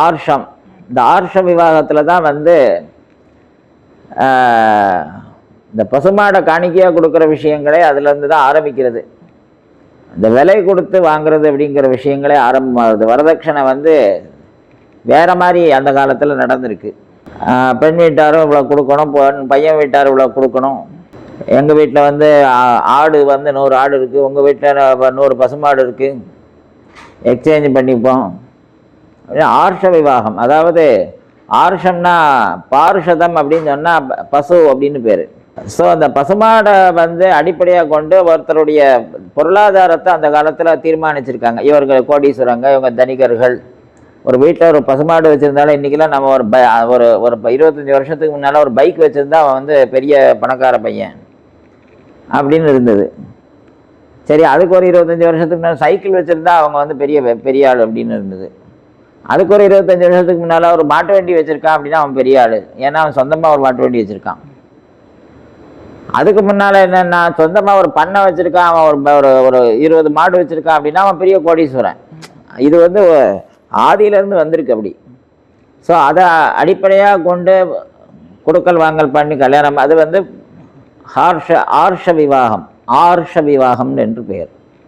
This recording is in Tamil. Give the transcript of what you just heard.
ஆர்ஷம். இந்த ஆர்ஷ விவாகத்தில் தான் வந்து இந்த பசுமாடை காணிக்கையாக கொடுக்குற விஷயங்களே அதுலேருந்து தான் ஆரம்பிக்கிறது. இந்த விலை கொடுத்து வாங்குறது அப்படிங்கிற விஷயங்களே ஆரம்பமாகுது. வரதட்சணை வந்து வேறு மாதிரி அந்த காலத்தில் நடந்திருக்கு. பெண் வீட்டாரும் இவ்வளோ கொடுக்கணும், பையன் வீட்டார் இவ்வளோ கொடுக்கணும். எங்கள் வீட்டில் வந்து ஆடு வந்து 100 ஆடு இருக்குது, உங்கள் வீட்டில் 100 பசுமாடு இருக்குது, எக்ஸ்சேஞ்ச் பண்ணிப்போம். ஆர்ஷ விவாகம், அதாவது ஆர்ஷம்னா பாருஷதம் அப்படின்னு சொன்னால் பசு அப்படின்னு பேர். ஸோ அந்த பசுமாடை வந்து அடிப்படையாக கொண்டு ஒருத்தருடைய பொருளாதாரத்தை அந்த காலத்தில் தீர்மானிச்சிருக்காங்க. இவர்கள் கோடீஸ்வரங்க, இவங்க தனிகர்கள். ஒரு வீட்டில் ஒரு பசுமாடு வச்சுருந்தாலும் இன்றைக்கெல்லாம் நம்ம ஒரு 25 வருஷத்துக்கு முன்னால் ஒரு பைக் வச்சுருந்தா அவன் வந்து பெரிய பணக்கார பையன் அப்படின்னு இருந்தது. சரி, அதுக்கு ஒரு 25 வருஷத்துக்கு முன்னால் சைக்கிள் வச்சுருந்தா அவங்க வந்து பெரிய ஆள் அப்படின்னு இருந்தது. அதுக்கு ஒரு 25 வருஷத்துக்கு முன்னால் ஒரு மாட்டு வண்டி வச்சுருக்கான் அப்படின்னா அவன் பெரிய ஆள், ஏன்னா அவன் சொந்தமாக ஒரு மாட்டு வண்டி வச்சுருக்கான். அதுக்கு முன்னால் என்னென்னா சொந்தமாக ஒரு பண்ணை வச்சுருக்கான், அவன் ஒரு 20 மாடு வச்சுருக்கான் அப்படின்னா அவன் பெரிய கோடீஸ்வரன். இது வந்து ஆதியிலேருந்து வந்திருக்கு அப்படி. ஸோ அதை அடிப்படையாக கொண்டு கொடுக்கல் வாங்கல் பண்ணி கல்யாணம், அது வந்து ஆர்ஷ விவாகம், ஆர்ஷ விவாகம் என்று பெயர்.